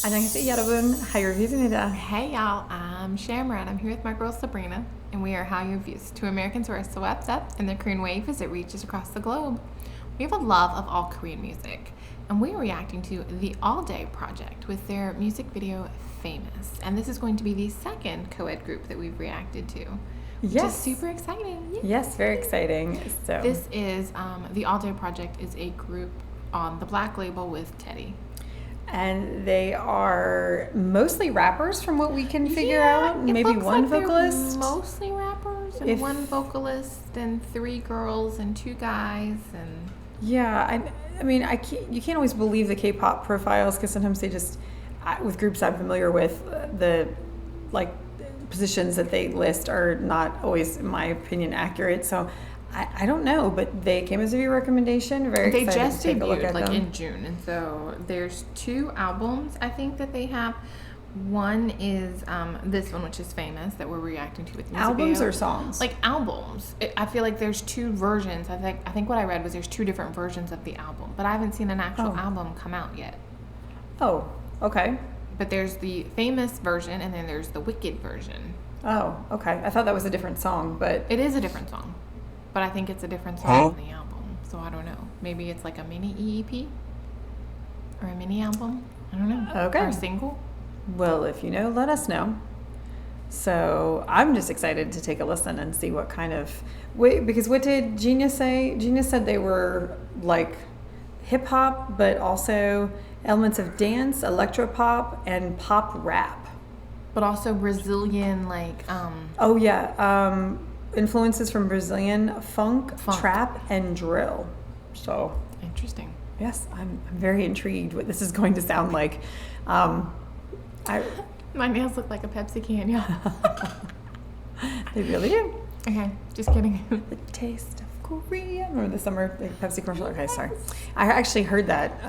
안녕하세요, 여러분. Hallyu. Hey y'all, I'm Shamron. I'm here with my girl Sabrina, and we are Hallyu, two Americans who are swept up in the Korean wave as it reaches across the globe. We have a love of all Korean music, and we are reacting to the Allday project with their music video Famous. And this is going to be the second co-ed group that we've reacted to. Which is super exciting. Yeah. Yes, very exciting. So this is the Allday project is a group on the Black label with Teddy. And they are mostly rappers from what we can figure out. Maybe one vocalist. Mostly rappers and one vocalist and 3 girls and 2 guys and yeah. I mean, you can't always believe the K-pop profiles because sometimes they just with groups I'm familiar with the positions that they list are not always, in my opinion, accurate. So I don't know, but they came as a viewer recommendation. Very excited just to take a look at them. in June, and so there's 2 albums I think that they have. One is this one, which is Famous, that we're reacting to with music albums video. Or songs. Like albums. I feel like there's 2 versions. I think what I read was there's 2 different versions of the album, but I haven't seen an actual album come out yet. Oh, okay. But there's the Famous version, and then there's the Wicked version. Oh, okay. I thought that was a different song, but it is a different song. But I think it's a different song on the album, so I don't know. Maybe it's like a mini EEP or a mini album. I don't know. Okay. Or a single. Well, if you know, let us know. So I'm just excited to take a listen and see what kind of because what did Gina say? Gina said they were like hip hop, but also elements of dance, electropop, and pop rap. But also Brazilian, oh yeah. Influences from Brazilian funk, trap, and drill. So interesting. Yes, I'm very intrigued what this is going to sound like. My nails look like a Pepsi can, y'all. They really do. Okay, just kidding. The taste of Korea. Remember the summer Pepsi commercial? Okay, sorry. I actually heard that.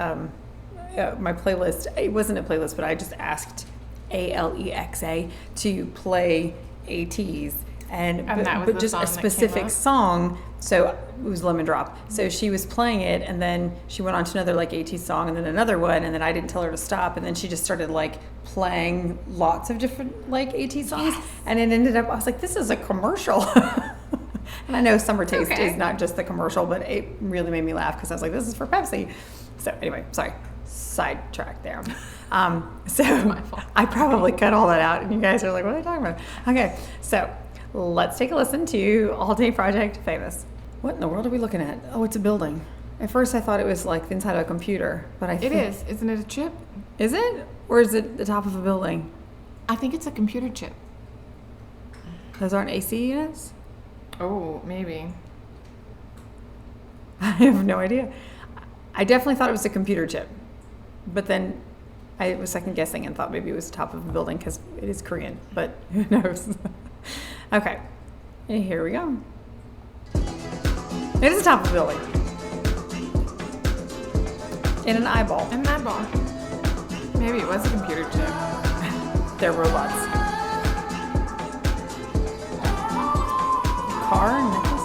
My playlist. It wasn't a playlist, but I just asked Alexa to play ATs. But just a specific song. So it was Lemon Drop. So she was playing it, and then she went on to another AT song, and then another one, and then I didn't tell her to stop, and then she just started playing lots of different AT songs, and it ended up. I was like, this is a commercial. And I know Summer Taste is not just the commercial, but it really made me laugh because I was like, this is for Pepsi. So anyway, sorry, sidetrack there. So my fault. I probably cut all that out, and you guys are like, what are they talking about? Okay, so. Let's take a listen to Allday Project Famous. What in the world are we looking at? Oh, it's a building. At first I thought it was the inside of a computer, but it is. Isn't it a chip? Is it? Or is it the top of a building? I think it's a computer chip. Those aren't AC units? Oh, maybe. I have no idea. I definitely thought it was a computer chip, but then I was second guessing and thought maybe it was the top of a building because it is Korean, but who knows? Okay, and here we go. It is the top of a building. In an eyeball. In an eyeball. Maybe it was a computer chip. They're robots. Car necklace.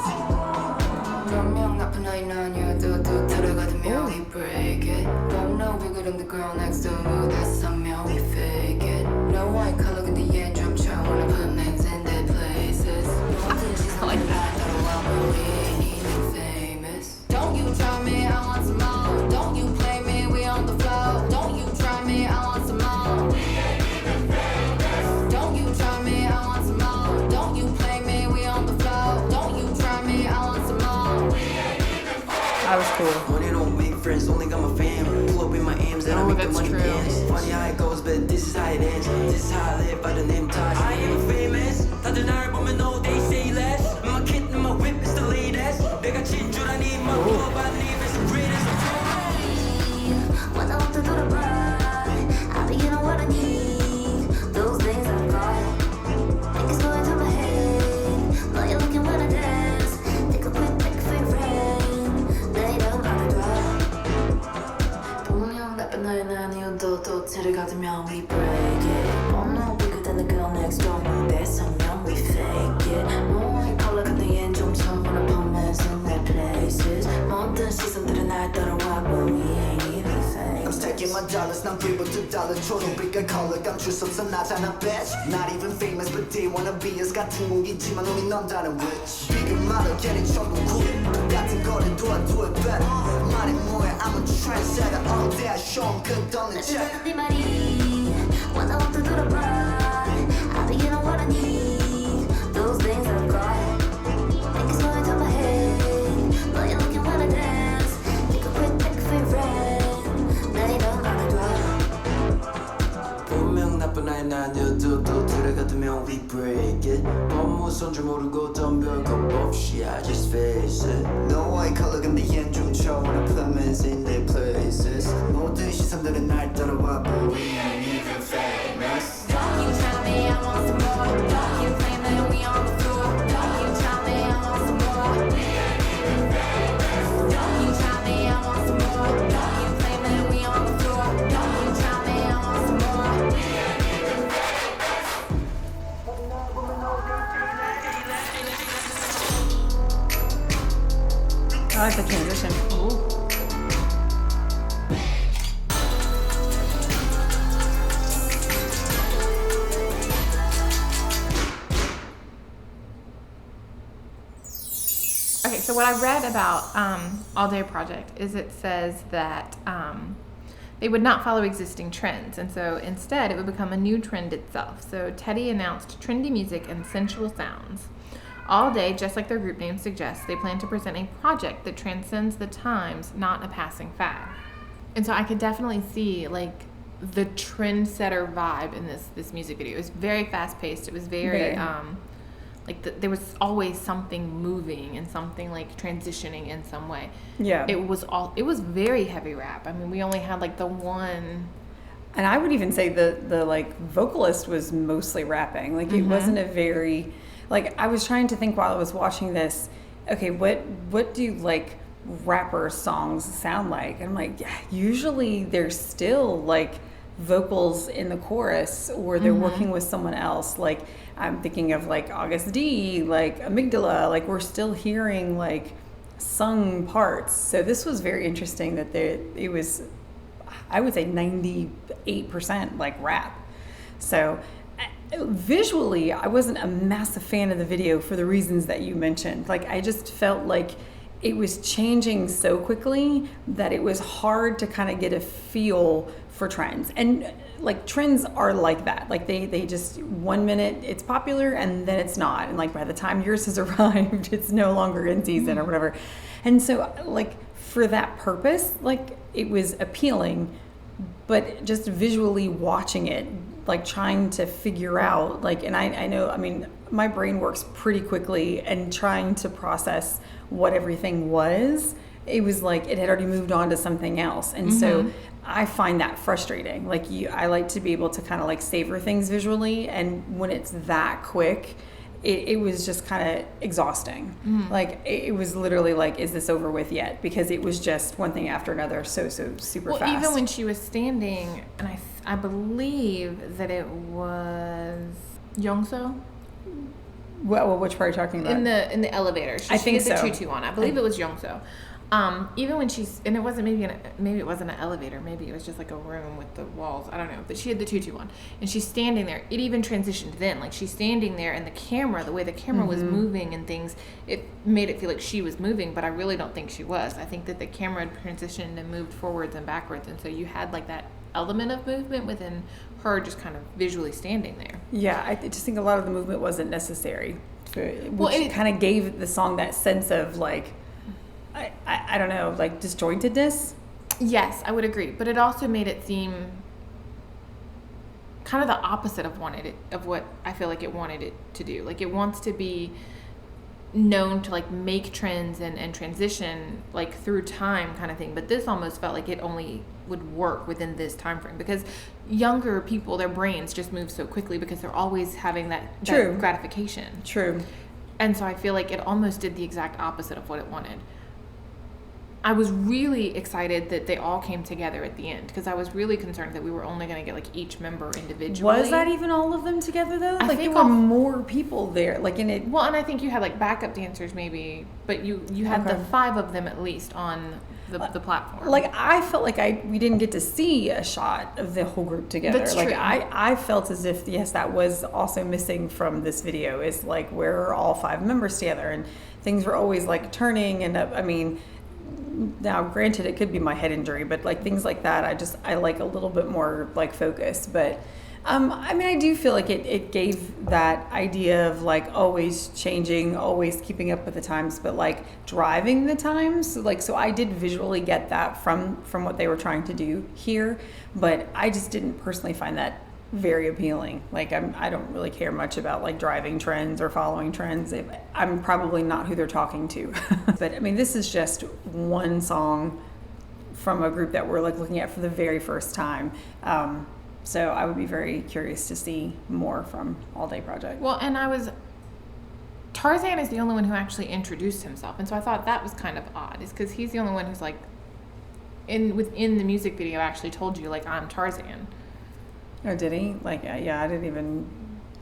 Don't you try me, I want some more. Don't you play me, we on the floor. Don't you try me, I want some more. We ain't even famous. Don't you try me, I want some more. Don't you play me, we on the floor. Don't you try me, I want some more. We ain't even famous. That was cool. Money don't make friends, only got my fam. Pull up in my M's and I make the money dance. Funny how it goes, but this is how it ends. This is how I live by the name Taj. I am famous. 다들 날 보면 no, they say less. My kid and my whip is the latest. 내가 진주라 니 my club, I leave is the greatest. When I want to do the ride, I be getting what I need. Those things I got, think it's going to my head. Know you're looking when I dance. Take a quick pick for your friend. Lay down on the ground. 분명 나쁜 나의 난 이유도 또 채를 가지면 we break it. Oh no, bigger than the girl next door. 무대 서면 we fake it. 뭐에 컬러가 내 앤좀 처음 보는 pommes in their places. 모든 시선들은 날 따라와, but we ain't even famous. my dollars 난 빌보드 달러 초록빛깔 컬러 감출 수 없어 나잖아 bitch Not even famous but they wanna be us 같은 공기지만 우리 넌 다른 witch 비교 말어 걔네 전부 quit 같은 거를 do I do it better 말이 뭐야 I'm a trendsetter all day I show 'em 끝없는 check 네 말이 원하 없다 들어봐 I'll be getting what I need Those things I've got Think it's going to my head But you're looking when I dance Take a quick pick for your friend 난 이런 알아둬 분명 나쁜 아이 아니어도 또 들어가두면 we break it 법무선 줄 모르고 덤벼 겁 없이 I just face it No white color 근데 얜 좀 쳐 When I put men in their places 모든 시선들은 날 따라와 But we ain't even famous Don't you tell me I want some more Don't you claim that we on the floor Don't you tell me I want some more Don't you tell me I want some more Don't you claim that we on the floor Don't you tell me I want some more I like the transition. Okay, so what I read about Allday project is it says that they would not follow existing trends, and so instead it would become a new trend itself. So Teddy announced trendy music and sensual sounds. Allday, just like their group name suggests, they plan to present a project that transcends the times, not a passing fad. And so I could definitely see like the trendsetter vibe in this music video. It was very fast paced. It was very there was always something moving and something like transitioning in some way. Yeah. It was very heavy rap. I mean, we only had like the one. And I would even say the like vocalist was mostly rapping. Like it wasn't a very, like I was trying to think while I was watching this, okay, what do like rapper songs sound like? And I'm like, yeah, usually there's still like vocals in the chorus or they're working with someone else. Like I'm thinking of like August D, like Amygdala, like we're still hearing like sung parts. So this was very interesting that it was, I would say 98% like rap. So visually, I wasn't a massive fan of the video for the reasons that you mentioned. Like I just felt like it was changing so quickly that it was hard to kind of get a feel for trends. And like trends are like that. Like they just 1 minute it's popular and then it's not. And like by the time yours has arrived, it's no longer in season or whatever. And so like for that purpose, like it was appealing, but just visually watching it, like trying to figure out like, and I know, I mean, my brain works pretty quickly and trying to process what everything was, it was like it had already moved on to something else. And so I find that frustrating. Like I like to be able to kind of like savor things visually, and when it's that quick, it was just kind of exhausting. Like it was literally like, is this over with yet? Because it was just one thing after another, so super fast. Well, even when she was standing, and I believe that it was Youngso. Well, which part are you talking about? In the elevator. I think she had so. the tutu on. I believe it was Youngso. Even when she's, and it wasn't maybe it wasn't an elevator, maybe it was just like a room with the walls, I don't know, but she had the tutu on and she's standing there. It even transitioned then, like she's standing there and the way the camera was moving and things, it made it feel like she was moving, but I really don't think she was. I think that the camera had transitioned and moved forwards and backwards, and so you had like that element of movement within her just kind of visually standing there. Yeah, I just think a lot of the movement wasn't necessary, which kind of gave the song that sense of like, I don't know, like disjointedness. Yes, I would agree, but it also made it seem kind of the opposite of what I feel like it wanted it to do. Like it wants to be known to like make trends and transition like through time kind of thing, but this almost felt like it only would work within this time frame because younger people, their brains just move so quickly because they're always having that gratification. True. And so I feel like it almost did the exact opposite of what it wanted. I was really excited that they all came together at the end because I was really concerned that we were only going to get like each member individually. Was that even all of them together though? I like think there were more people there. Like in it. Well, and I think you had like backup dancers maybe, but you had the 5 of them at least on the platform. Like, I felt like we didn't get to see a shot of the whole group together. That's like true. I felt as if, yes, that was also missing from this video, is like, where are all 5 members together, and things were always like turning and up. I mean, now granted it could be my head injury, but like things like that, I like a little bit more like focus. But I mean, I do feel like it gave that idea of like always changing, always keeping up with the times, but like driving the times. Like, so I did visually get that from what they were trying to do here, but I just didn't personally find that very appealing. Like, I don't really care much about like driving trends or following trends. I'm probably not who they're talking to. But I mean, this is just one song from a group that we're like looking at for the very first time. So I would be very curious to see more from Allday Project. Well, and Tarzan is the only one who actually introduced himself, and so I thought that was kind of odd, is because he's the only one who's like, within the music video actually told you like, I'm Tarzan. Oh, did he? Like, yeah, I didn't even.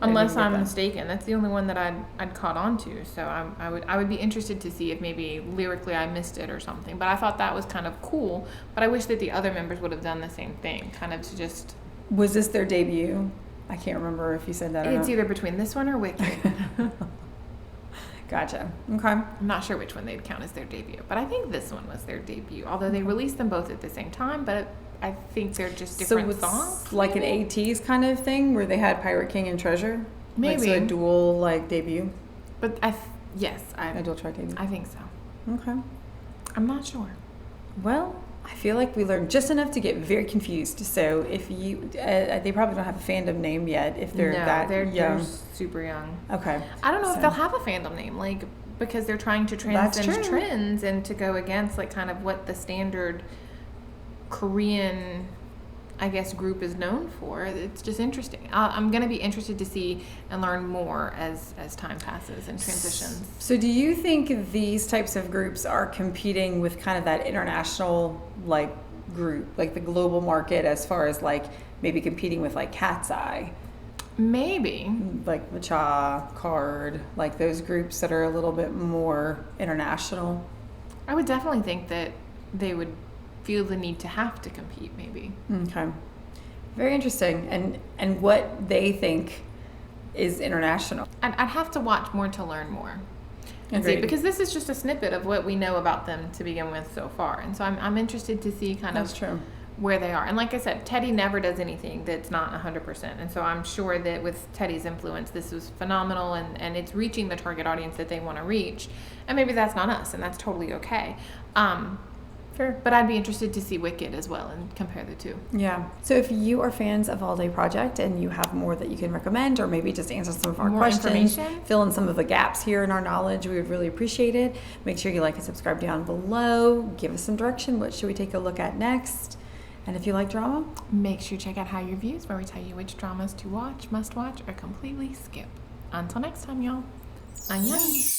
Unless I'm mistaken, that's the only one that I'd caught on to. So I would be interested to see if maybe lyrically I missed it or something. But I thought that was kind of cool. But I wish that the other members would have done the same thing, kind of to just. Was this their debut? I can't remember if you said that or not. It's either between this one or Wicked. Gotcha. Okay. I'm not sure which one they'd count as their debut, but I think this one was their debut. Although they released them both at the same time, but I think they're just different songs. Like an ATs kind of thing where they had Pirate King and Treasure? Maybe. Like, so a dual like debut? But yes, A dual track debut? I think so. Okay. I'm not sure. Well, I feel like we learned just enough to get very confused. So if you, they probably don't have a fandom name yet if they're they're young. super young. Okay. I don't know if they'll have a fandom name, like, because they're trying to transcend trends and to go against like kind of what the standard Korean, I guess, group is known for. It's just interesting. I'm going to be interested to see and learn more as time passes and transitions. So do you think these types of groups are competing with kind of that international like group, like the global market, as far as like maybe competing with like Cat's Eye? Maybe. Like Macha, Card, like those groups that are a little bit more international? I would definitely think that they would feel the need to have to compete, maybe. Okay. Very interesting. And what they think is international. I'd have to watch more to learn more. And see, because this is just a snippet of what we know about them to begin with so far. And so I'm interested to see kind That's of true. where they are. And like I said, Teddy never does anything that's not 100%. And so I'm sure that with Teddy's influence, this was phenomenal, and it's reaching the target audience that they want to reach. And maybe that's not us, and that's totally okay. Fair. But I'd be interested to see Wicked as well and compare the two. Yeah. So if you are fans of Allday Project and you have more that you can recommend, or maybe just answer some of our More questions, information? fill in some of the gaps here in our knowledge, we would really appreciate it. Make sure you like and subscribe down below. Give us some direction. What should we take a look at next? And if you like drama, Make sure you check out Hallyu Reviews, where we tell you which dramas to watch, must watch, or completely skip. Until next time, y'all. Annyeong.